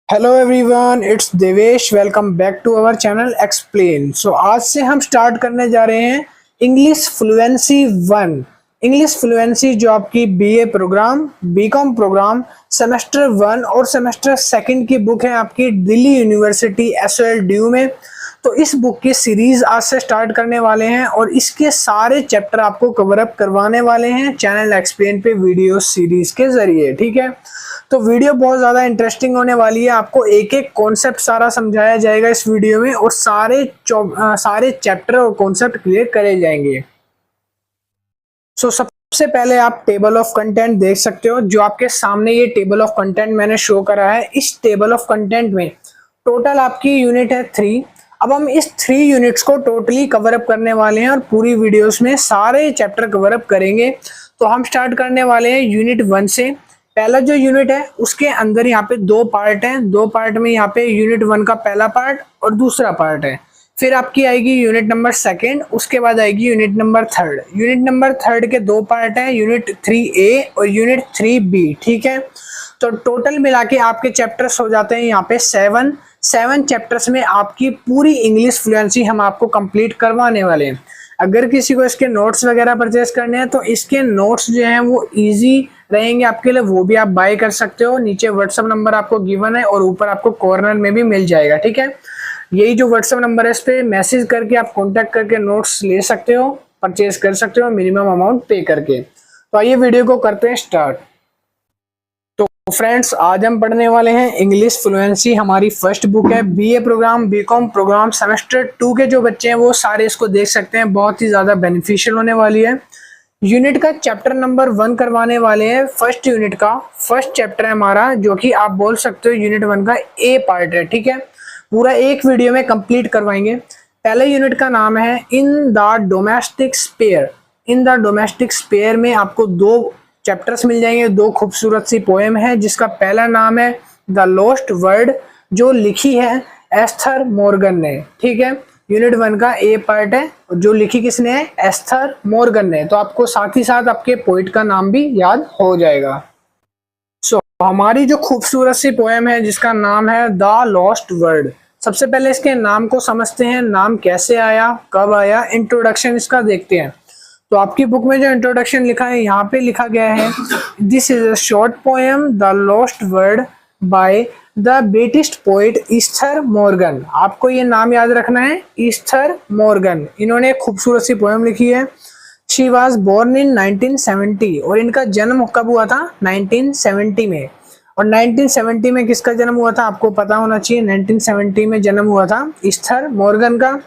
Hello everyone, it's Devesh. Welcome back to our channel explain. आज से हम स्टार्ट करने जा रहे हैं इंग्लिश फ्लुएंसी 1। इंग्लिश फ्लुएंसी जो आपकी BA programme, BCom programme semester 1 और सेमेस्टर 2 की बुक है आपकी दिल्ली यूनिवर्सिटी SOLDU में। तो इस बुक की सीरीज आज से स्टार्ट करने वाले हैं और इसके सारे चैप्टर आपको कवर अप करवाने वाले हैं चैनल एक्सप्लेन पे वीडियो सीरीज के जरिए। ठीक है, तो वीडियो बहुत ज़्यादा इंटरेस्टिंग होने वाली है। आपको एक एक कॉन्सेप्ट सारा समझाया जाएगा इस वीडियो में और सारे चैप्टर और कॉन्सेप्ट क्लियर करे जाएंगे। सबसे पहले आप टेबल ऑफ कंटेंट देख सकते हो। जो आपके सामने ये टेबल ऑफ कंटेंट मैंने शो करा है, इस टेबल ऑफ कंटेंट में टोटल आपकी यूनिट है 3। अब हम इस 3 यूनिट्स को टोटली कवर अप करने वाले हैं और पूरी वीडियोस में सारे चैप्टर कवर अप करेंगे। तो हम स्टार्ट करने वाले हैं यूनिट 1 से। पहला जो यूनिट है उसके अंदर यहाँ पे 2 पार्ट हैं। 2 पार्ट में यहाँ पे यूनिट 1 का पहला पार्ट और दूसरा पार्ट है। फिर आपकी आएगी यूनिट नंबर 2, उसके बाद आएगी यूनिट नंबर 3। यूनिट नंबर 3 के 2 पार्ट हैं, यूनिट 3A और यूनिट 3B। ठीक है, तो टोटल मिला के आपके चैप्टर्स हो जाते हैं यहाँ पे 7 चैप्टर्स में आपकी पूरी इंग्लिश फ्लुएंसी हम आपको कंप्लीट करवाने वाले हैं। अगर किसी को इसके नोट्स वगैरह परचेस करने हैं तो इसके नोट्स जो हैं वो इजी रहेंगे आपके लिए, वो भी आप बाय कर सकते हो। नीचे व्हाट्सएप नंबर आपको गिवन है और ऊपर आपको कॉर्नर में भी मिल जाएगा। ठीक है, यही जो व्हाट्सएप नंबर है इस पे मैसेज करके आप कांटेक्ट करके नोट्स ले सकते हो, परचेज कर सकते हो मिनिमम अमाउंट पे करके। तो आइए वीडियो को करते हैं स्टार्ट। तो फ्रेंड्स, आज हम पढ़ने वाले हैं इंग्लिश फ्लुएंसी। हमारी फर्स्ट बुक है। BA programme, BCom programme semester 2 के जो बच्चे हैं वो सारे इसको देख सकते हैं, बहुत ही ज़्यादा बेनिफिशियल होने वाली है। यूनिट का चैप्टर नंबर 1 करवाने वाले हैं। फर्स्ट यूनिट का फर्स्ट चैप्टर है हमारा, जो कि आप बोल सकते हो यूनिट 1 का ए पार्ट है। ठीक है, पूरा एक वीडियो में कंप्लीट करवाएंगे। पहले यूनिट का नाम है in the domestic sphere. In the domestic sphere में आपको 2 चैप्टर्स मिल जाएंगे। 2 खूबसूरत सी पोएम है, जिसका पहला नाम है द लॉस्ट वर्ड, जो लिखी है एस्थर मॉर्गन ने। ठीक है, यूनिट 1 का ए पार्ट है, जो लिखी किसने है? एस्थर मॉर्गन ने। तो आपको साथ ही साथ आपके पोइट का नाम भी याद हो जाएगा। हमारी जो खूबसूरत सी पोएम है जिसका नाम है द लॉस्ट वर्ड। सबसे पहले इसके नाम को समझते हैं। नाम कैसे आया, कब आया, इंट्रोडक्शन इसका देखते हैं। तो आपकी बुक में जो इंट्रोडक्शन लिखा है यहाँ पे लिखा गया है, this is a short poem the lost word by the British poet Esther Morgan. आपको ये नाम याद रखना है, ईस्थर मॉर्गन। इन्होंने एक खूबसूरत सी पोएम लिखी है। शी वॉज बोर्न इन 1970 और इनका जन्म कब हुआ था? 1970 में। और 1970 में किसका जन्म हुआ था आपको पता होना चाहिए। 1970 में जन्म हुआ था ईस्थर मॉर्गन का।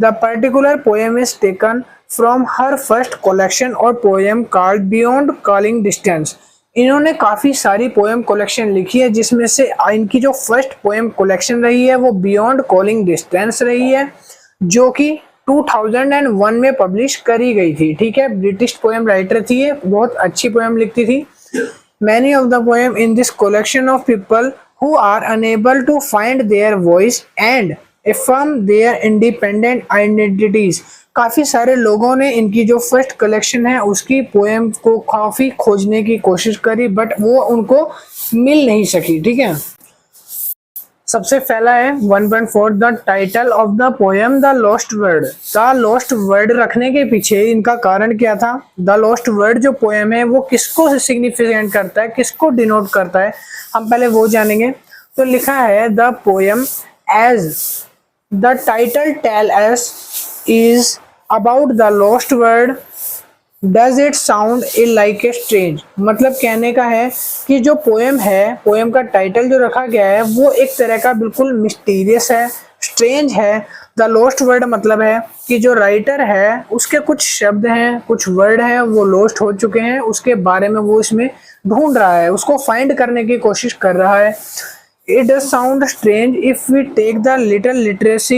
The particular poem is taken from her first collection और poem called beyond calling distance. इन्होंने काफी सारी पोएम कलेक्शन लिखी है, जिसमें से इनकी जो फर्स्ट पोएम कलेक्शन रही है वो बियॉन्ड कॉलिंग डिस्टेंस रही है, जो कि 2001 में पब्लिश करी गई थी। ठीक है, ब्रिटिश पोएम राइटर थी ये, बहुत अच्छी पोएम लिखती थी। Many of the poem in this collection of people who are unable to find their voice and affirm their independent identities। काफी सारे लोगों ने इनकी जो फर्स्ट कलेक्शन है उसकी पोएम को काफी खोजने की कोशिश करी, बट वो उनको मिल नहीं सकी। ठीक है, सबसे पहला है 1.4 the title of the poem the lost word. The lost word रखने के पीछे इनका कारण क्या था? द लॉस्ट वर्ड जो पोएम है वो किसको सिग्निफिकेंट करता है, किसको डिनोट करता है, हम पहले वो जानेंगे। तो लिखा है the poem as the title tell us is about the lost word, does it sound like a strange। मतलब कहने का है कि जो पोएम है, पोएम का टाइटल जो रखा गया है वो एक तरह का बिल्कुल मिस्टीरियस है, स्ट्रेंज है। द लॉस्ट वर्ड मतलब है कि जो राइटर है उसके कुछ शब्द हैं, कुछ वर्ड हैं वो लॉस्ट हो चुके हैं, उसके बारे में वो इसमें ढूंढ रहा है, उसको फाइंड करने की कोशिश कर रहा है। It does sound strange if we take the little literacy,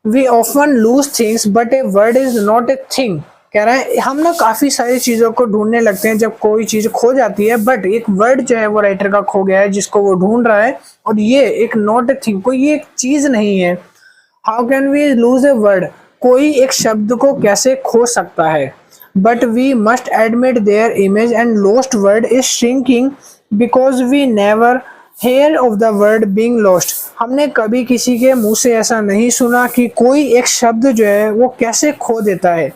we often lose things, but a word is not a thing। कह रहा है हम ना काफी सारी चीजों को ढूंढने लगते हैं जब कोई चीज खो जाती है, बट एक वर्ड जो है वो राइटर का खो गया है जिसको वो ढूंढ रहा है, और ये एक नॉट ए थिंग, कोई ये एक चीज नहीं है। How can we lose a word, कोई एक शब्द को कैसे खो सकता है। But we must admit their image and lost word is shrinking because we never hear of the word being lost. हमने कभी किसी के मुंह से ऐसा नहीं सुना कि कोई एक शब्द जो है वो कैसे खो देता है।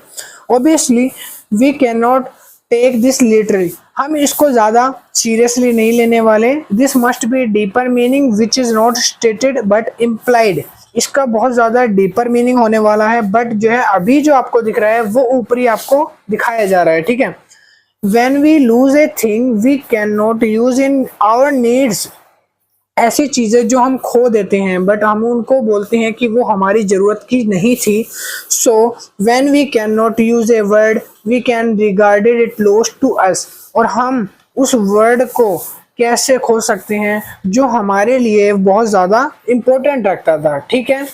Obviously we can not take this literally, हम इसको ज़्यादा सीरियसली नहीं लेने वाले। This must be deeper meaning which is not stated but implied. इसका बहुत ज़्यादा डीपर मीनिंग होने वाला है, बट जो है अभी जो आपको दिख रहा है वो ऊपरी आपको दिखाया जा रहा है, ठीक है। When we lose a thing we cannot use in our needs, ऐसी चीज़ें जो हम खो देते हैं बट हम उनको बोलते हैं कि वो हमारी ज़रूरत की नहीं थी। So when we can not use a word we can regarded it lost to us, और हम उस वर्ड को कैसे खो सकते हैं जो हमारे लिए बहुत ज़्यादा इम्पोर्टेंट रखता था, ठीक है।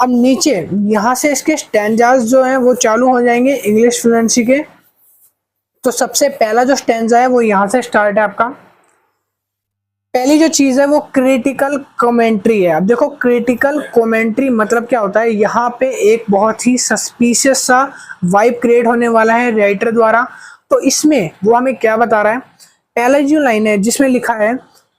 अब नीचे यहाँ से इसके स्टैंजास जो हैं वो चालू हो जाएंगे इंग्लिश फ्लुएंसी के। तो सबसे पहला जो स्टैंजा है वो यहाँ से स्टार्ट है आपका। पहली जो चीज है वो क्रिटिकल कमेंट्री है। अब देखो क्रिटिकल कमेंट्री मतलब क्या होता है, यहाँ पे एक बहुत ही सस्पिशियस सा वाइब क्रिएट होने वाला है राइटर द्वारा। तो इसमें वो हमें क्या बता रहा है, पहला जो लाइन है जिसमें लिखा है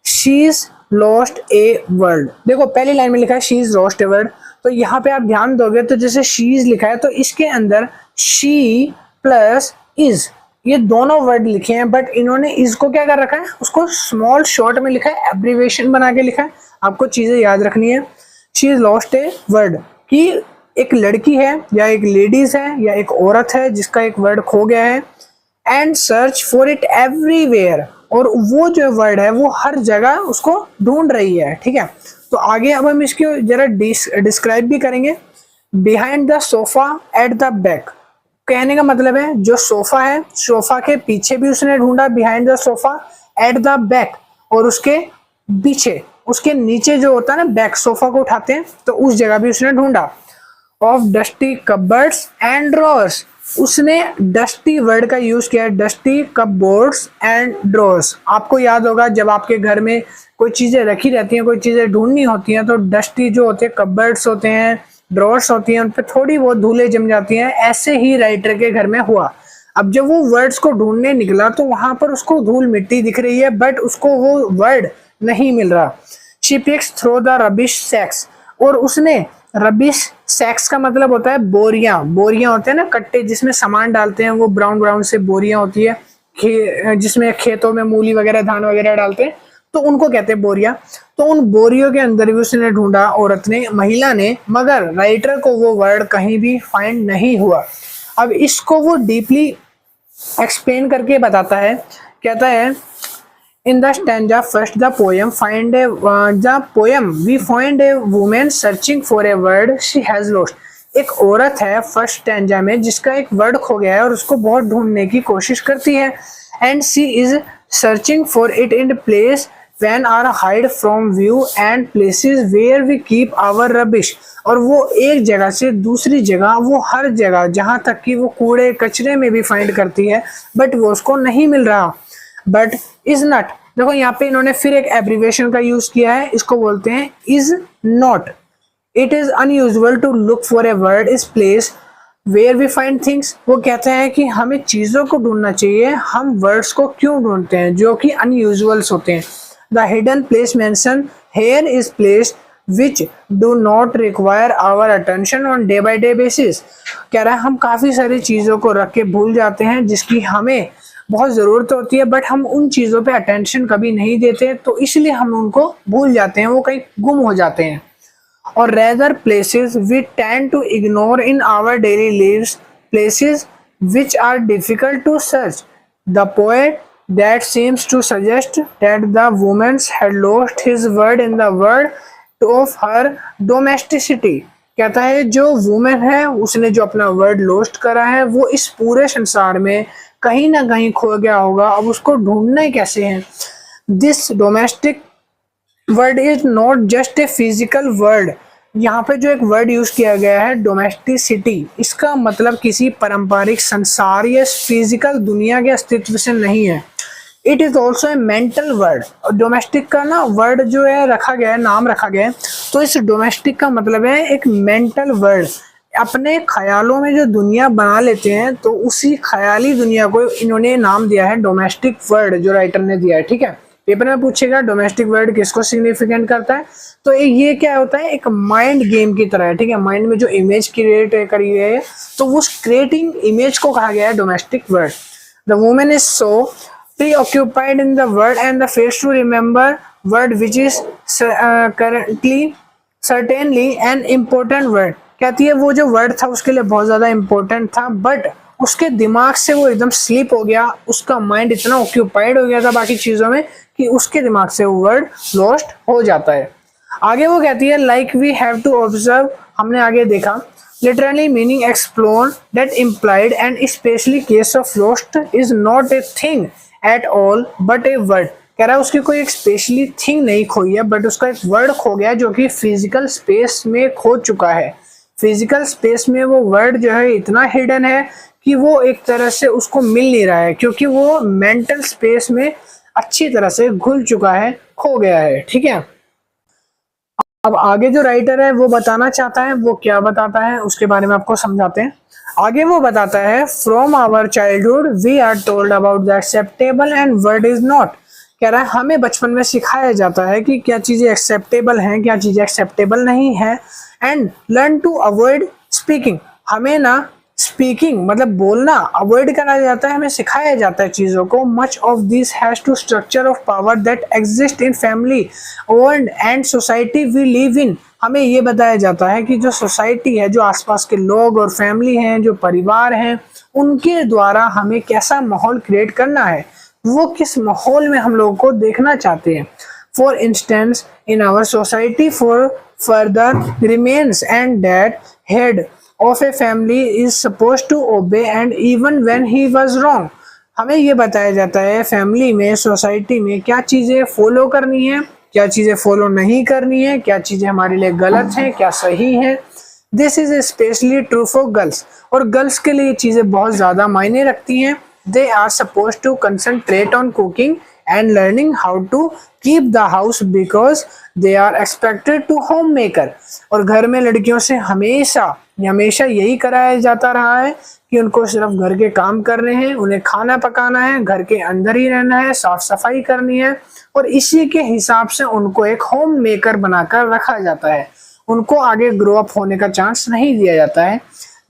she is lost a word. देखो पहली लाइन में लिखा है she is lost a word, तो यहाँ पे आप ध्यान दोगे तो जैसे शी इज लिखा है तो इसके अंदर शी प्लस इज ये दोनों वर्ड लिखे हैं, बट इन्होंने इसको क्या कर रखा है, उसको स्मॉल शॉर्ट में लिखा है, एब्रीविएशन बना के लिखा है। आपको चीजें याद रखनी है। She is lost a word कि एक लड़की है या एक लेडीज है या एक औरत है जिसका एक वर्ड खो गया है, and search for it everywhere, और वो जो वर्ड है वो हर जगह उसको ढूंढ रही है, ठीक है। तो आगे अब हम इसको जरा डिस्क्राइब भी करेंगे। Behind the sofa at the back, कहने का मतलब है जो सोफा है सोफा के पीछे भी उसने ढूंढा, behind the sofa, at the back और उसके पीछे उसके नीचे जो होता है ना बैक, सोफा को उठाते हैं तो उस जगह भी उसने ढूंढा। Of dusty cupboards and drawers, उसने डस्टी वर्ड का यूज किया है, डस्टी कपबोर्ड्स एंड ड्रॉर्स। आपको याद होगा जब आपके घर में कोई चीजें रखी रहती हैं, कोई चीजें ढूंढनी होती हैं, तो डस्टी जो होते हैं कपबोर्ड्स होते हैं, ड्रॉर्स होती हैं, उन पर थोड़ी बहुत धूलें जम जाती हैं। ऐसे ही राइटर के घर में हुआ। अब जब वो वर्ड्स को ढूंढने निकला तो वहां पर उसको धूल मिट्टी दिख रही है, बट उसको वो वर्ड नहीं मिल रहा। She picks through the rubbish sacks, और उसने रबिश सैक्स का मतलब होता है बोरियां, बोरियां होते हैं ना कट्टे जिसमें सामान डालते हैं, वो ब्राउन ब्राउन से बोरियां होती है जिसमें खेतों में मूली वगैरह धान वगैरह डालते हैं, तो उनको कहते हैं बोरिया। तो उन बोरियों के अंदर भी उसने ढूंढा, औरत ने, महिला ने, मगर राइटर को वो वर्ड कहीं भी फाइंड नहीं हुआ। अब इसको वो डीपली एक्सप्लेन करके बताता है, कहता है in the stanza first the poem find a the poem we find a women searching for a word she has lost. एक औरत है फर्स्ट स्टैंजा में जिसका एक वर्ड खो गया है और उसको बहुत ढूंढने की कोशिश करती है, and she is searching for it in place when are hide from view and places where we keep our rubbish, और वो एक जगह से दूसरी जगह, वो हर जगह जहां तक कि वो कूड़े कचरे में भी फाइंड करती है, बट वो उसको नहीं मिल रहा। बट इज नॉट, देखो यहाँ पे इन्होंने फिर एक एब्रीविएशन का यूज किया है, इसको बोलते हैं is not. It is unusual to look for a word is place where we find things. वो कहते हैं कि हमें चीजों को ढूंढना चाहिए, हम वर्ड्स को क्यों ढूंढते हैं जो कि अनयूजुअल्स होते हैं। The hidden place mentioned here is place which do not require our attention on day by day basis। कह रहा है हम काफ़ी सारी चीज़ों को रख के भूल जाते हैं जिसकी हमें बहुत ज़रूरत होती है, बट हम उन चीज़ों पे अटेंशन कभी नहीं देते, तो इसलिए हम उनको भूल जाते हैं, वो कहीं गुम हो जाते हैं। और rather places we tend to ignore in our daily lives, places which are difficult to search। The poet that seems to suggest that the woman had lost his word in the word of her domesticity। कहता है जो women है उसने जो अपना word lost करा है वो इस पूरे संसार में कहीं ना कहीं खो गया होगा, अब उसको ढूंढना ही कैसे है। This domestic word is not just a physical word, यहाँ पे जो एक वर्ड यूज किया गया है डोमेस्टिसिटी, इसका मतलब किसी पारंपरिक संसार या फिजिकल दुनिया के अस्तित्व से नहीं है। It is also a mental word. Domestic का ना वर्ड जो है रखा गया है, नाम रखा गया है, तो इस डोमेस्टिक का मतलब है एक मेंटल वर्ड। अपने ख्यालों में जो दुनिया बना लेते हैं तो उसी ख्याली दुनिया को इन्होंने नाम दिया है डोमेस्टिक वर्ड, जो राइटर ने दिया है, ठीक है। पेपर में पूछेगा डोमेस्टिक वर्ड किसको सिग्निफिकेंट करता है, तो ये क्या होता है, एक माइंड गेम की तरह है, ठीक है। माइंड में जो इमेज क्रिएट करी है तो उस क्रिएटिंग इमेज को कहा गया है domestic word. The women is so preoccupied in the word and the fails to remember word which is currently certainly an important word। कहती है वो जो वर्ड था उसके लिए बहुत ज्यादा इंपॉर्टेंट था, बट उसके दिमाग से वो एकदम स्लिप हो गया, उसका माइंड इतना ऑक्यूपाइड हो गया था बाकी चीजों में कि उसके दिमाग से वो वर्ड लॉस्ट हो जाता है। आगे वो कहती है like we have to observe, हमने आगे देखा, literally meaning explore that implied and especially case of lost is not a thing at all but a word। कह रहा है उसकी कोई एक स्पेशली थिंग नहीं खोई है बट उसका एक वर्ड खो गया जो कि फिजिकल स्पेस में खो चुका है। फिजिकल स्पेस में वो वर्ड जो है इतना हिडन है कि वो एक तरह से उसको मिल नहीं रहा है क्योंकि वो मेंटल स्पेस में अच्छी तरह से घुल चुका है, खो गया है, ठीक है। अब आगे जो राइटर है वो बताना चाहता है, वो क्या बताता है उसके बारे में आपको समझाते हैं। आगे वो बताता है from our childhood we are told about the acceptable and word is not. कह रहा है हमें बचपन में सिखाया जाता है कि क्या चीजें एक्सेप्टेबल हैं, क्या चीजें एक्सेप्टेबल नहीं है, and learn to avoid speaking. हमें ना स्पीकिंग मतलब बोलना अवॉइड करा जाता है, हमें सिखाया जाता है चीज़ों को। Much of this has to structure of power that exist in family and society we live in. हमें ये बताया जाता है कि जो सोसाइटी है, जो आसपास के लोग और फैमिली हैं, जो परिवार हैं, उनके द्वारा हमें कैसा माहौल क्रिएट करना है, वो किस माहौल में हम लोगों को देखना चाहते हैं। For instance in our society for further remains and that head of a family is supposed to obey and even when he was wrong। हमें ये बताया जाता है फैमिली में, सोसाइटी में क्या चीज़ें फॉलो करनी है, क्या चीज़ें फॉलो नहीं करनी है, क्या चीज़ें हमारे लिए गलत हैं, क्या सही है। This is specially true for girls, और गर्ल्स के लिए ये चीज़ें बहुत ज़्यादा मायने रखती हैं। They are suppose to concentrate on cooking and learning how to keep the house because they are expected to homemaker। और घर में लड़कियों से हमेशा यही कराया जाता रहा है कि उनको सिर्फ घर के काम करने हैं, उन्हें खाना पकाना है, घर के अंदर ही रहना है, साफ सफाई करनी है, और इसी के हिसाब से उनको एक होम मेकर बनाकर रखा जाता है। उनको आगे ग्रो अप होने का चांस नहीं दिया जाता है।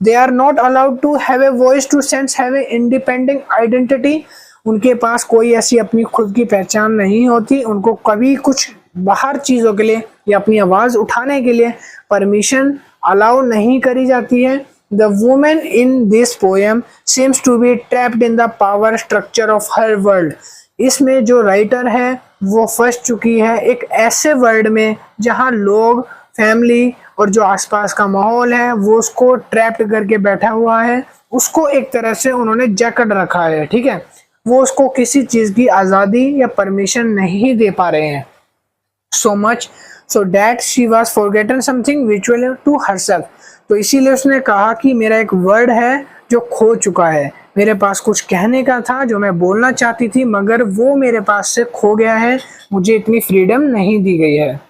They are not allowed to have a voice to sense have a independent identity. उनके पास कोई ऐसी अपनी खुद की पहचान नहीं होती, उनको कभी कुछ बाहर चीज़ों के लिए या अपनी आवाज़ उठाने के लिए परमिशन अलाउ नहीं करी जाती है। The women in this poem seems to be trapped in the power structure of her world. इसमें जो राइटर है वो फंस चुकी है एक ऐसे वर्ल्ड में जहाँ लोग, फैमिली और जो आसपास का माहौल है वो उसको ट्रैप्ड करके बैठा हुआ है, उसको एक तरह से उन्होंने जकड़ रखा है, ठीक है। वो उसको किसी चीज़ की आज़ादी या परमिशन नहीं दे पा रहे हैं। So much so that she was forgotten something विचुअल टू हरसेल्फ। तो इसीलिए उसने कहा कि मेरा एक वर्ड है जो खो चुका है, मेरे पास कुछ कहने का था जो मैं बोलना चाहती थी मगर वो मेरे पास से खो गया है, मुझे इतनी फ्रीडम नहीं दी गई है।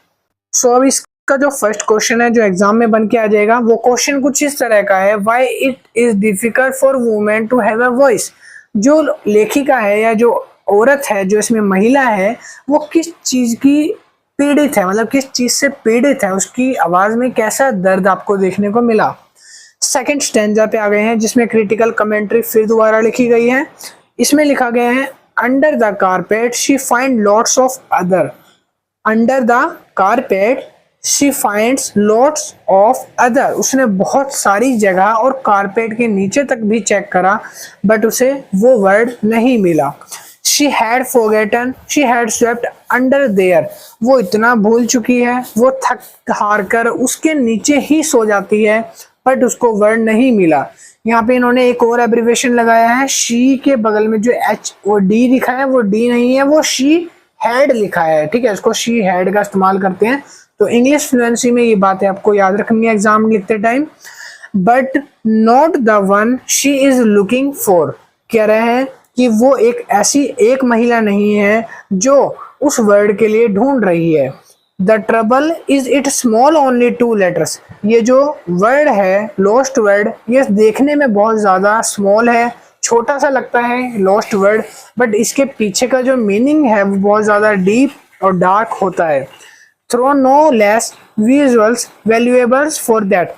सो अब इसका जो फर्स्ट क्वेश्चन है जो एग्जाम में बन के आ जाएगा, वो क्वेश्चन कुछ इस तरह का है, why it is difficult for women to have a voice. जो लेखिका है या जो औरत है, जो इसमें महिला है, वो किस चीज़ की पीड़ित है, मतलब किस चीज़ से पीड़ित है, उसकी आवाज़ में कैसा दर्द आपको देखने को मिला। सेकंड स्टैंजा पे आ गए हैं जिसमें क्रिटिकल कमेंट्री फिर दोबारा लिखी गई है। इसमें लिखा गया है under the carpet she find lots of other. Under the carpet she finds lots of other. उसने बहुत सारी जगह और कारपेट के नीचे तक भी चेक करा बट उसे वो वर्ड नहीं मिला। She had forgotten she had swept under their. वो इतना भूल चुकी है, वो थक हार कर उसके नीचे ही सो जाती है बट उसको वर्ड नहीं मिला। यहाँ पे इन्होंने एक और एब्रिवेशन लगाया है, शी के बगल में जो एच और डी लिखा है वो डी नहीं है, वो शी हैड लिखा है, ठीक है। इसको शी हैड का इस्तेमाल करते हैं। तो इंग्लिश फ्लुएंसी में ये बातें आपको याद रखनी है एग्जाम लिखते time. But not the one she is looking for. कह रहे हैं कि वो एक ऐसी एक महिला नहीं है जो उस वर्ड के लिए ढूंढ रही है। The trouble is it small only 2 letters. ये जो वर्ड है लॉस्ट वर्ड, ये देखने में बहुत ज़्यादा स्मॉल है, छोटा सा लगता है लॉस्ट वर्ड, बट इसके पीछे का जो मीनिंग है वो बहुत ज़्यादा डीप और डार्क होता है। Through no less visuals valuables for that,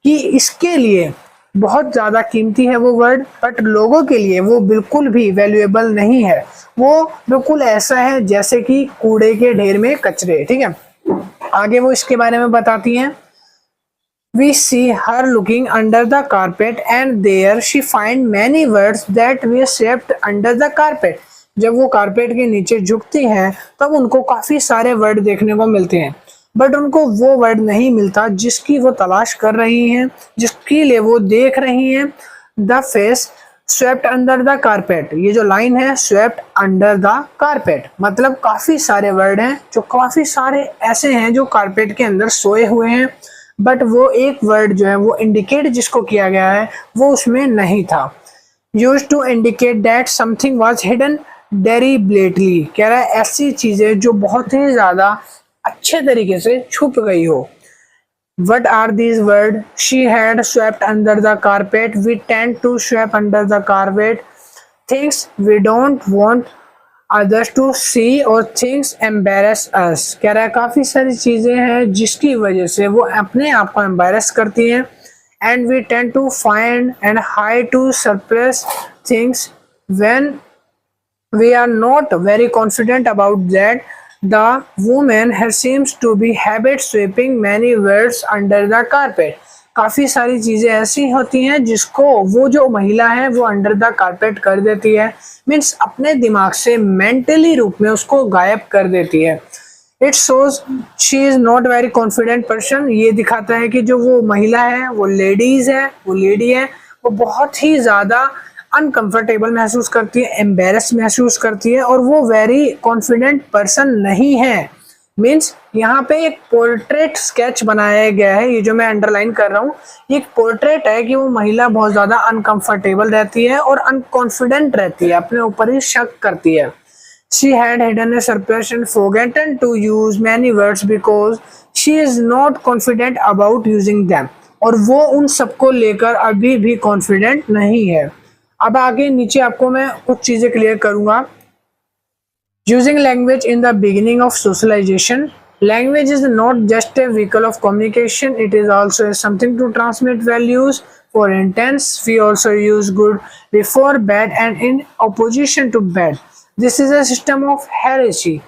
कि इसके लिए बहुत ज़्यादा कीमती है वो वर्ड, बट लोगों के लिए वो बिल्कुल भी वैल्यूएबल नहीं है। वो बिल्कुल ऐसा है जैसे कि कूड़े के ढेर में कचरे। ठीक है, आगे वो इसके बारे में बताती हैं। We see her looking under the carpet and there she find many words that were swept under the carpet. जब वो कारपेट के नीचे झुकती हैं तब उनको काफी सारे वर्ड देखने को मिलते हैं, बट उनको वो वर्ड नहीं मिलता जिसकी वो तलाश कर रही हैं, जिसके लिए वो देख रही हैं। The face swept under the carpet, ये जो लाइन है स्वेप्ट अंडर द कारपेट, मतलब काफी सारे वर्ड हैं जो काफी सारे ऐसे हैं जो कारपेट के अंदर सोए हुए हैं, बट वो एक वर्ड जो है वो इंडिकेट जिसको किया गया है वो उसमें नहीं था। Used to indicate that something was hidden deliberately, कह रहा है ऐसी चीजें जो बहुत ही ज्यादा अच्छे तरीके से छुप गई हो। What are these words? She had swept under the carpet. We tend to sweep under the carpet things we don't want others to see or things embarrass us. कह रहा है काफी सारी चीजें हैं जिसकी वजह से वो अपने आप को embarrass करती हैं। And we tend to find and hide to suppress things when we are not very confident about that. The woman has seems to be habit sweeping many words under the carpet. काफी सारी चीजें ऐसी होती हैं जिसको वो जो महिला है वो अंडर द कारपेट कर देती है, मीन्स अपने दिमाग से मेंटली रूप में उसको गायब कर देती है। It shows she is not very confident person, ये दिखाता है कि जो वो महिला है वो लेडीज है, वो लेडी है, वो बहुत ही ज्यादा अनकंफर्टेबल महसूस करती है, एम्बेरस महसूस करती है और वो वेरी कॉन्फिडेंट पर्सन नहीं है। मीन्स यहाँ पे एक पोर्ट्रेट स्केच बनाया गया है, ये जो मैं अंडरलाइन कर रहा हूँ ये एक पोर्ट्रेट है कि वो महिला बहुत ज़्यादा अनकंफर्टेबल रहती है और अनकॉन्फिडेंट रहती है, अपने ऊपर ही शक करती है। She had hidden a surprise and forgotten to use many words because she is not confident about using them, और वो उन सबको लेकर अभी भी कॉन्फिडेंट नहीं है। अब आगे नीचे आपको मैं कुछ चीजें क्लियर करूंगा। Using language in the beginning of socialisation, language is not just a vehicle of communication, it is also something to transmit values for intense. We also use good before bad and in opposition to bad, this is a system of heresy.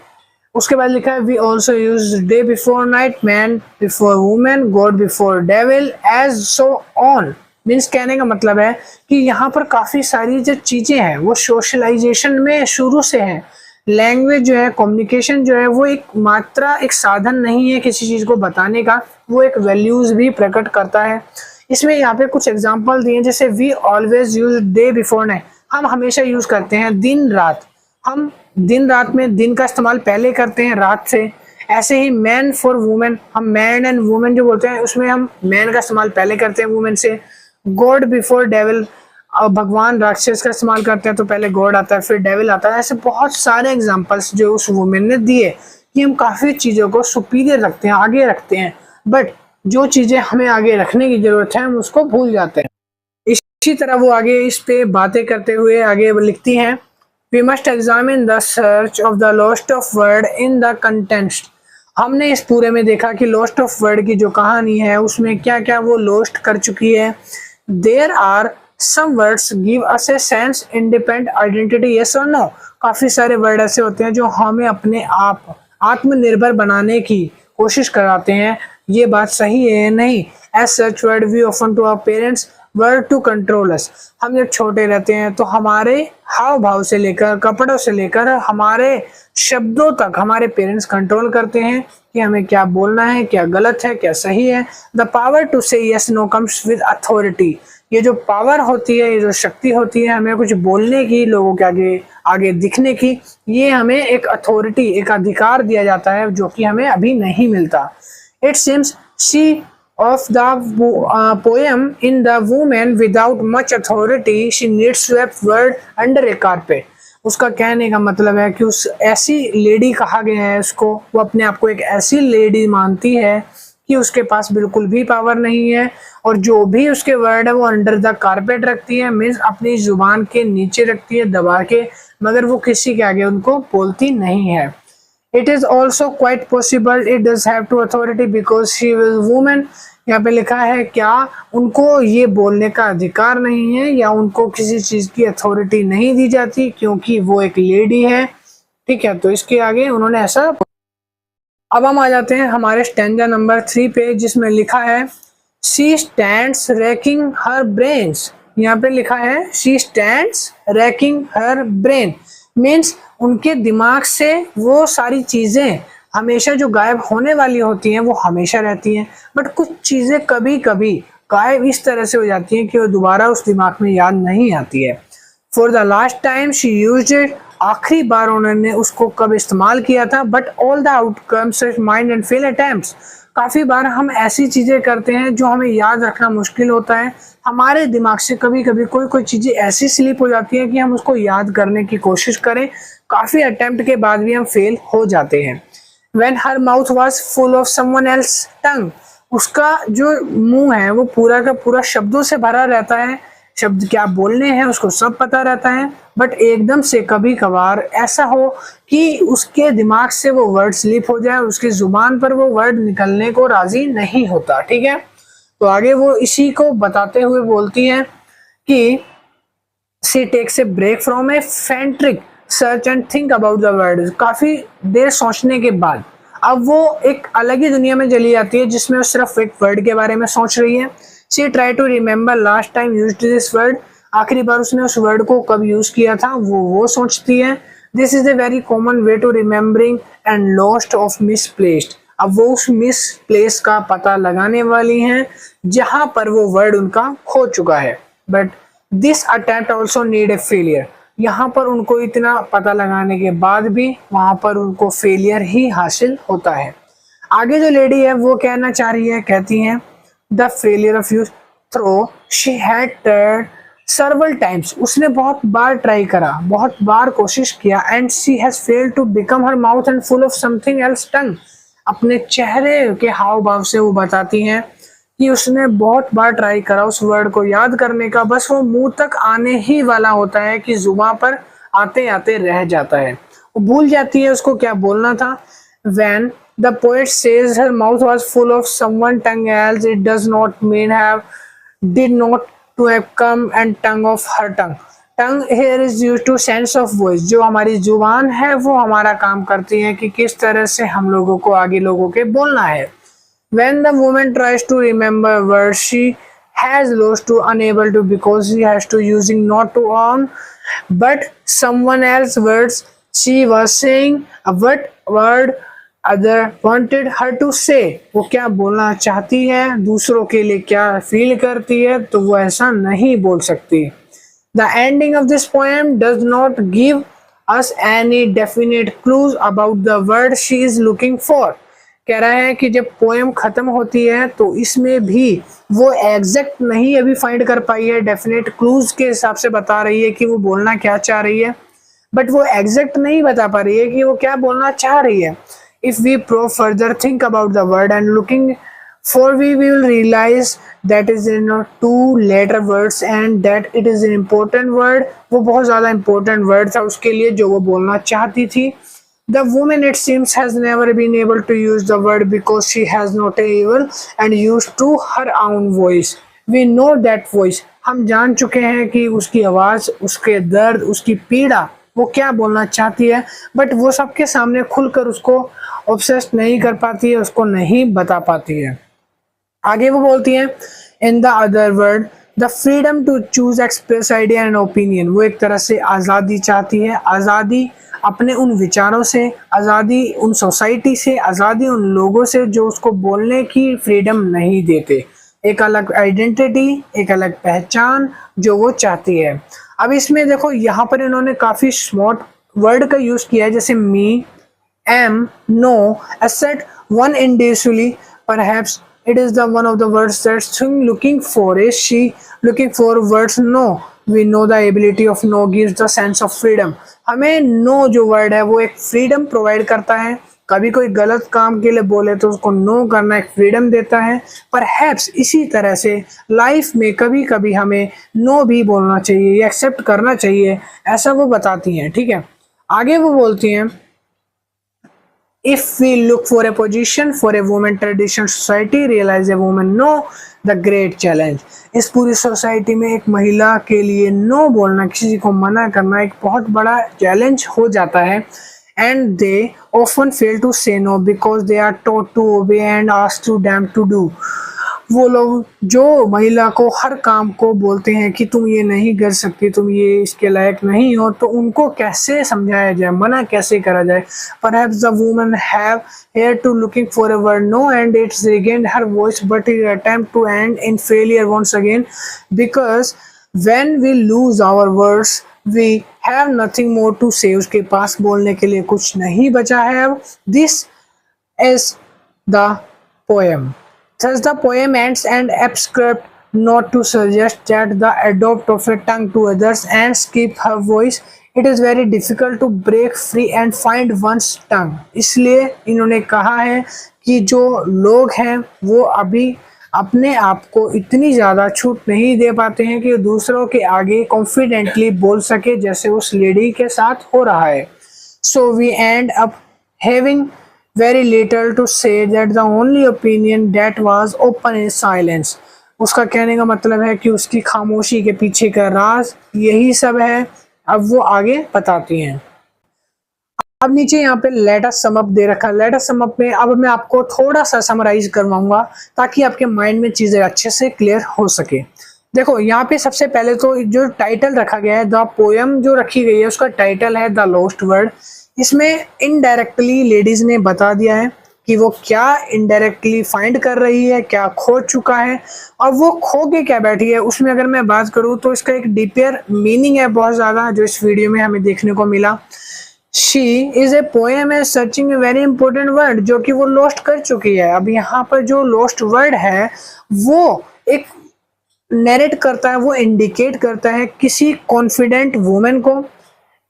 उसके बाद लिखा है we also use day before night, man before women, God before devil, as so on. Means कहने का मतलब है कि यहाँ पर काफ़ी सारी जो चीज़ें हैं वो सोशलाइजेशन में शुरू से हैं। लैंग्वेज जो है, कम्युनिकेशन जो है वो एक मात्रा, एक साधन नहीं है किसी चीज़ को बताने का, वो एक वैल्यूज़ भी प्रकट करता है। इसमें यहाँ पे कुछ एग्जांपल दिए, जैसे we always use day before night, हम हमेशा यूज़ करते हैं दिन रात, हम दिन रात में दिन का इस्तेमाल पहले करते हैं रात से। ऐसे ही मैन फॉर वुमेन, हम मैन एंड वुमेन जो बोलते हैं उसमें हम मैन का इस्तेमाल पहले करते हैं वुमेन से। गॉड बिफोर डेविल, भगवान राक्षस का इस्तेमाल करते हैं तो पहले गॉड आता है फिर डेविल आता है। ऐसे बहुत सारे एग्जांपल्स जो उस वुमेन ने दिए कि हम काफ़ी चीज़ों को सुपीरियर रखते हैं, आगे रखते हैं, बट जो चीज़ें हमें आगे रखने की ज़रूरत है हम उसको भूल जाते हैं। इसी तरह वो आगे इस पे बातें करते हुए आगे लिखती हैं, we must examine the search of the lost of word in the contents. हमने इस पूरे में देखा कि लॉस्ट ऑफ वर्ड की जो कहानी है उसमें क्या क्या वो लॉस्ट कर चुकी है। There are some words give us a sense independent identity, yes और नो। काफ़ी सारे वर्ड ऐसे होते हैं जो हमें अपने आप आत्मनिर्भर बनाने की कोशिश कराते हैं, ये बात सही है या नहीं। As such word we often to our parents word to control us, हम जब छोटे रहते हैं तो हमारे हाव भाव से लेकर कपड़ों से लेकर हमारे शब्दों तक हमारे पेरेंट्स कंट्रोल करते हैं कि हमें क्या बोलना है, क्या गलत है, क्या सही है। द पावर टू से yes know comes with authority, ये जो पावर होती है, ये जो शक्ति होती है हमें कुछ बोलने की, लोगों के आगे आगे दिखने की, ये हमें एक अथॉरिटी, एक अधिकार दिया जाता है जो कि हमें अभी नहीं मिलता। It seems she of the poem in the woman without much authority she needs swept word under a carpet। उसका कहने का मतलब है कि उस ऐसी लेडी कहा गया है उसको, वो अपने आप को एक ऐसी लेडी मानती है कि उसके पास बिल्कुल भी पावर नहीं है और जो भी उसके वर्ड है वो अंडर द कारपेट रखती है, मीन्स अपनी जुबान के नीचे रखती है दबा के, मगर वो किसी के आगे उनको बोलती नहीं है। It is also quite possible it does have to authority because she is women. यहाँ पे लिखा है क्या उनको ये बोलने का अधिकार नहीं है या उनको किसी चीज की अथॉरिटी नहीं दी जाती क्योंकि वो एक लेडी है। ठीक है, तो इसके आगे उन्होंने ऐसा। अब हम आ जाते हैं हमारे स्टैंजा नंबर 3 पे जिसमें लिखा है she stands ranking her brains. यहाँ पे लिखा है she stands ranking her brain, means उनके दिमाग से वो सारी चीजें हमेशा जो गायब होने वाली होती हैं वो हमेशा रहती हैं, बट कुछ चीजें कभी कभी गायब इस तरह से हो जाती हैं कि वो दोबारा उस दिमाग में याद नहीं आती है। For the last time she used it, आखिरी बार उन्होंने उसको कब इस्तेमाल किया था। But all the outcomes mind and fail attempts, काफी बार हम ऐसी चीजें करते हैं जो हमें याद रखना मुश्किल होता है, हमारे दिमाग से कभी कभी कोई चीजें ऐसी स्लिप हो जाती है कि हम उसको याद करने की कोशिश करें, काफी अटेम्प्ट के बाद भी हम फेल हो जाते हैं। When her mouth was full of someone else's tongue, उसका जो मुंह है वो पूरा का पूरा शब्दों से भरा रहता है, शब्द क्या बोलने हैं उसको सब पता रहता है, बट एकदम से कभी कभार ऐसा हो कि उसके दिमाग से वो वर्ड स्लिप हो जाए, उसकी जुबान पर वो वर्ड निकलने को राजी नहीं होता। ठीक है, तो आगे वो इसी को बताते हुए बोलती हैं कि she takes a break from a frantic search and think about the word. काफी देर सोचने के बाद अब वो एक अलग ही दुनिया में चली जाती है जिसमें वो सिर्फ एक वर्ड के बारे में सोच रही है। She try to remember last time used this word, आखिरी बार उसने उस वर्ड को कब यूज किया था वो सोचती है। This is a very common way to remembering and lost of misplaced, अब वो उस मिसप्लेस का पता लगाने वाली हैं जहां पर वो वर्ड उनका खो चुका है। But this attempt also need a failure, यहाँ पर उनको इतना पता लगाने के बाद भी वहां पर उनको फेलियर ही हासिल होता है। आगे जो लेडी है वो कहना चाह रही है, कहती हैं the failure of you through she had tried several times, उसने बहुत बार ट्राई करा, बहुत बार कोशिश किया, and she has failed to become her mouth and full of something else tongue. अपने चेहरे के हाव भाव से वो बताती हैं कि उसने बहुत बार ट्राई करा उस वर्ड को याद करने का, बस वो मुंह तक आने ही वाला होता है कि जुबान पर आते आते रह जाता है, वो भूल जाती है उसको क्या बोलना था। When the poet says her mouth was full of someone tongue else, it does not mean have did not to have come and tongue of her tongue. Tongue here is used to sense of voice, जो हमारी जुबान है वो हमारा काम करती है कि किस तरह से हम लोगों को आगे लोगों के बोलना है। When the woman tries to remember words she has lost to unable to because she has to using not to own but someone else words she was saying what word other wanted her to say, वो क्या बोलना चाहती है, दूसरों के लिए क्या feel करती है, तो वो ऐसा नहीं बोल सकती। The ending of this poem does not give us any definite clues about the word she is looking for. कह रहा है कि जब पोएम खत्म होती है तो इसमें भी वो एग्जैक्ट नहीं अभी फाइंड कर पाई है, डेफिनेट क्लूज के हिसाब से बता रही है कि वो बोलना क्या चाह रही है, बट वो एग्जैक्ट नहीं बता पा रही है कि वो क्या बोलना चाह रही है। If we probe further think about the word and looking for we will realize that is in two letter words and that it is an important word, वो बहुत ज़्यादा important word था उसके लिए जो वो बोलना चाहती थी। The woman it seems has never been able to use the word because she has not able and used to her own voice. We know that voice, हम जान चुके हैं कि उसकी आवाज़, उसके दर्द, उसकी पीड़ा, वो क्या बोलना चाहती है, बट वो सबके सामने खुलकर उसको ऑब्सेस्ड नहीं कर पाती है, उसको नहीं बता पाती है। आगे वो बोलती है in the other word the freedom to choose express idea and opinion, वो एक तरह से आज़ादी चाहती है, आज़ादी अपने उन विचारों से, आज़ादी उन सोसाइटी से, आज़ादी उन लोगों से जो उसको बोलने की फ्रीडम नहीं देते, एक अलग आइडेंटिटी, एक अलग पहचान जो वो चाहती है। अब इसमें देखो यहाँ पर इन्होंने काफ़ी स्मार्ट वर्ड का यूज़ किया है, जैसे me, M, no, asset, one individually, perhaps it is the one of the words that looking for is she looking for words no, we know the ability of no gives the sense of freedom, हमें no जो word है वो एक freedom provide करता है, कभी कोई गलत काम के लिए बोले तो उसको नो करना एक फ्रीडम देता है। परहैप्स इसी तरह से लाइफ में कभी कभी हमें नो भी बोलना चाहिए या एक्सेप्ट करना चाहिए, ऐसा वो बताती हैं। ठीक है, आगे वो बोलती हैं if we look for a position for a woman traditional society realize a woman know the great challenge। इस पूरी सोसाइटी में एक महिला के लिए नो बोलना, किसी को मना करना एक बहुत बड़ा चैलेंज हो जाता है। and they often fail to say no because they are taught to obey and asked to them to do। वो लोग जो महिला को हर काम को बोलते हैं कि तुम ये नहीं कर सकती, तुम ये इसके लायक नहीं हो, तो उनको कैसे समझाया जाए, मना कैसे करा जाए। Perhaps the woman have here to looking for a word no and it's regained her voice but it attempt to end in failure once again because when we lose our words we have nothing more to say। उसके पास बोलने के लिए कुछ नहीं बचा है अब। This is the poem। Thus the poem ends and abstract not to suggest that the adopt of a tongue to others and skip her voice। It is very difficult to break free and find one's tongue। इसलिए इन्होंने कहा है कि जो लोग हैं वो अभी अपने आप को इतनी ज़्यादा छूट नहीं दे पाते हैं कि दूसरों के आगे कॉन्फिडेंटली बोल सके जैसे उस लेडी के साथ हो रहा है। So we end up having very little to say that the only opinion that was open is silence। उसका कहने का मतलब है कि उसकी खामोशी के पीछे का राज यही सब है। अब वो आगे बताती हैं। अब नीचे यहाँ पे लेट अस सम अप दे रखा है। लेट अस सम अप में अब मैं आपको थोड़ा सा समराइज करवाऊंगा ताकि आपके माइंड में चीजें अच्छे से क्लियर हो सके। देखो यहाँ पे सबसे पहले तो जो टाइटल रखा गया है, द पोयम जो रखी गई है उसका टाइटल है द लॉस्ट वर्ड। इसमें इनडायरेक्टली लेडीज ने बता दिया है कि वो क्या इनडायरेक्टली फाइंड कर रही है, क्या खो चुका है और वो खो के क्या बैठी है। उसमें अगर मैं बात करूँ तो इसका एक डीपर मीनिंग है बहुत ज़्यादा जो इस वीडियो में हमें देखने को मिला। शी इज ए पोएम है searching a very important word, जो कि वो लॉस्ट कर चुकी है। अब यहाँ पर जो लॉस्ट वर्ड है वो एक नरेट करता है, वो इंडिकेट करता है किसी कॉन्फिडेंट वुमेन को।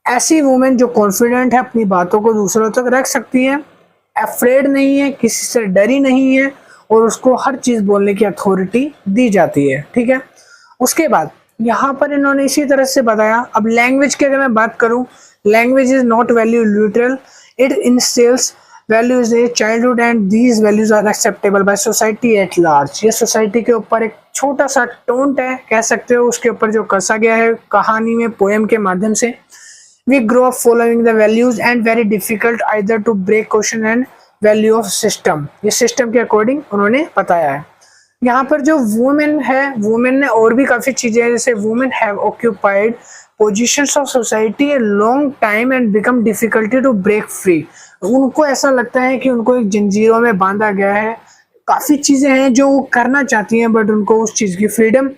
ऐसी वुमेन जो कॉन्फिडेंट है, अपनी बातों को दूसरों तक रख सकती है, अफ्रेड नहीं है, किसी से डरी नहीं है और उसको हर चीज़ बोलने की अथॉरिटी दी जाती है। ठीक है, उसके बाद यहाँ पर इन्होंने इसी तरह से बताया। अब लैंग्वेज की अगर मैं बात करूँ, language is not value neutral, it instils values a childhood and these values are acceptable by society at large. ये सोसाइटी के ऊपर एक छोटा सा टोंट है कह सकते हो, उसके ऊपर जो कसा गया है कहानी में पोएम के माध्यम से। We grow up following the values and very difficult either to break question and value of system। ये सिस्टम के अकॉर्डिंग उन्होंने बताया है। यहाँ पर जो वुमेन है, वुमेन ने और भी काफ़ी चीज़ें हैं, जैसे women have occupied positions of society a long time and become difficulty to break free. उनको ऐसा लगता है कि उनको एक जंजीरों में बांधा गया है। काफ़ी चीज़ें हैं जो वो करना चाहती हैं बट उनको उस चीज़ की फ्रीडम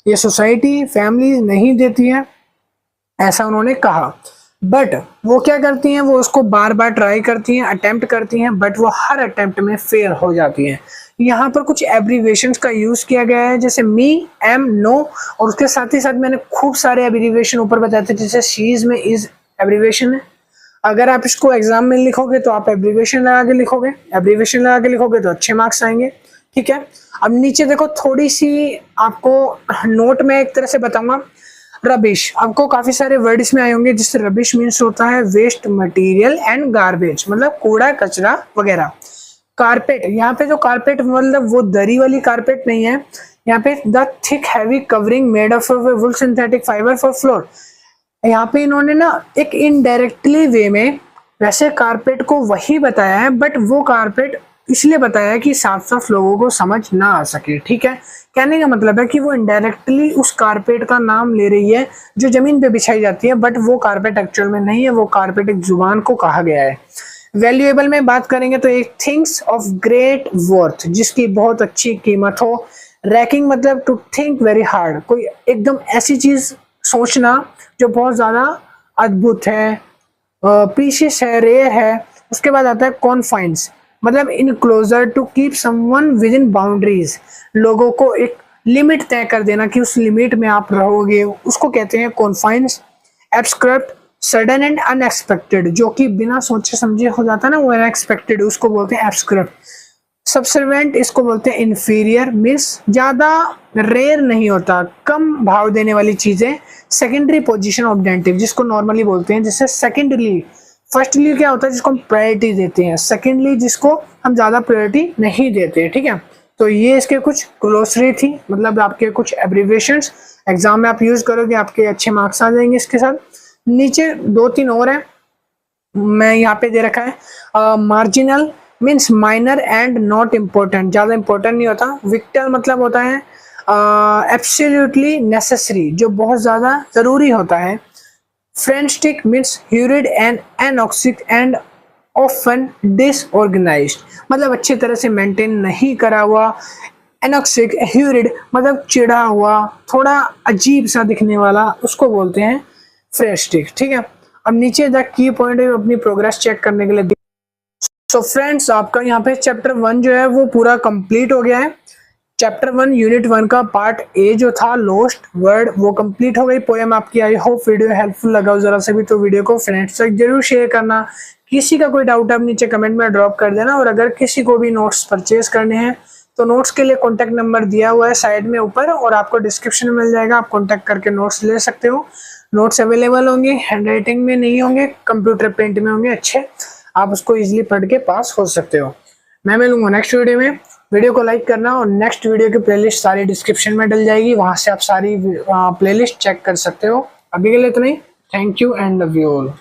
ये सोसाइटी फैमिली नहीं देती है, ऐसा उन्होंने कहा। बट वो क्या करती हैं, वो उसको बार बार ट्राई करती हैं, अटेम्प्ट करती हैं, बट वो हर अटेम्प्ट में फेल हो जाती हैं। यहाँ पर कुछ एब्रीवेशंस का यूज़ किया गया है, जैसे मी, एम, नो, और उसके साथ ही साथ मैंने खूब सारे एब्रीवेशन ऊपर बताए थे, जैसे शीज में इज एब्रीवेशन है। अगर आप इसको एग्जाम में लिखोगे तो आप एब्रीवेशन लगा के लिखोगे, एब्रीवेशन लगा के लिखोगे तो अच्छे मार्क्स आएंगे। ठीक है, अब नीचे देखो थोड़ी सी आपको नोट में एक तरह से बताऊंगा। रबिश, आपको काफी सारे वर्ड इसमें आए होंगे, जिससे रबिश मीन्स होता है वेस्ट मटेरियल एंड गार्बेज, मतलब कूड़ा कचरा वगैरह। कारपेट, यहाँ पे जो कारपेट मतलब वो दरी वाली कारपेट नहीं है, यहाँ पे the thick heavy covering made of wool synthetic fibre for floor. यहाँ पे इन्होंने ना एक इनडायरेक्टली वे में वैसे कारपेट को वही बताया है, बट वो कारपेट इसलिए बताया है कि साफ साफ लोगों को समझ ना आ सके। ठीक है, कहने का मतलब है कि वो इनडायरेक्टली उस कारपेट का नाम ले रही है जो जमीन पे बिछाई जाती है, बट वो कारपेट एक्चुअल में नहीं है, वो कारपेट एक जुबान को कहा गया है। वैल्यूएबल में बात करेंगे तो एक थिंग्स ऑफ ग्रेट वर्थ, जिसकी बहुत अच्छी कीमत हो। रैकिंग मतलब टू थिंक वेरी हार्ड, कोई एकदम ऐसी चीज सोचना जो बहुत ज्यादा अद्भुत है, प्रीशियस है, रेयर है। उसके बाद आता है कॉन्फाइंस, मतलब in closer to keep someone within boundaries, लोगों को एक लिमिट तय कर देना कि उस लिमिट में आप रहोगे, उसको कहते हैं कॉन्फाइंस। एब्स्ट्रैक्ट सडन एंड अनएक्सपेक्टेड, जो कि बिना सोचे समझे हो जाता है ना, वो अनएक्सपेक्टेड, उसको बोलते हैं एब्सक्रिप्ट। सब्सर्वेंट इसको बोलते हैं इन्फीरियर, मीन्स ज्यादा रेयर नहीं होता, कम भाव देने वाली चीजें। सेकेंडरी पोजीशन ऑब्जेक्टिव, जिसको नॉर्मली बोलते हैं, जैसे सेकेंडली, फर्स्टली क्या होता है जिसको हम प्रायोरिटी देते हैं, सेकेंडली जिसको हम ज्यादा प्रायोरिटी नहीं देते, ठीक है। तो ये इसके कुछ ग्लोसरी थी, मतलब आपके कुछ एब्रीविएशंस, एग्जाम में आप यूज करोगे आपके अच्छे मार्क्स आ जाएंगे इसके साथ। नीचे 2-3 और हैं, मैं यहाँ पे दे रखा है। Marginal means minor and not important, ज्यादा इंपॉर्टेंट नहीं होता। विक्टल मतलब होता है एब्सोल्युटली नेसेसरी, जो बहुत ज्यादा जरूरी होता है। Frantic means hurried and anxious and often disorganised, मतलब अच्छी तरह से मेंटेन नहीं करा हुआ। एनॉक्सिक, ह्यूरिड मतलब चिढ़ा हुआ, थोड़ा अजीब सा दिखने वाला, उसको बोलते हैं फ्रेस्टिक, ठीक है। अब नीचे द की पॉइंट है अपनी प्रोग्रेस चेक करने के लिए। सो फ्रेंड्स, आपका यहाँ पे चैप्टर 1 जो है वो पूरा कंप्लीट हो गया है। चैप्टर 1 यूनिट 1 का पार्ट ए जो था लोस्ट वर्ड, वो कंप्लीट हो गई पोएम आपकी। आई होप वीडियो हेल्पफुल लगा हो जरा से भी, तो वीडियो को फ्रेंड्स तक जरूर शेयर करना। किसी का कोई डाउट आप नीचे कमेंट में ड्रॉप कर देना। और अगर किसी को भी नोट्स परचेज करने हैं तो नोट्स के लिए कॉन्टैक्ट नंबर दिया हुआ है साइड में ऊपर, और आपको डिस्क्रिप्शन में मिल जाएगा, आप कॉन्टैक्ट करके नोट्स ले सकते हो। नोट्स अवेलेबल होंगे, हैंड राइटिंग में नहीं होंगे, कंप्यूटर प्रिंट में होंगे अच्छे, आप उसको इजीली पढ़ के पास हो सकते हो। मैं मिलूंगा नेक्स्ट वीडियो में। वीडियो को लाइक करना, और नेक्स्ट वीडियो की प्लेलिस्ट सारी डिस्क्रिप्शन में डल जाएगी, वहां से आप सारी प्लेलिस्ट चेक कर सकते हो। अभी के लिए इतना ही। Thank you and love you all.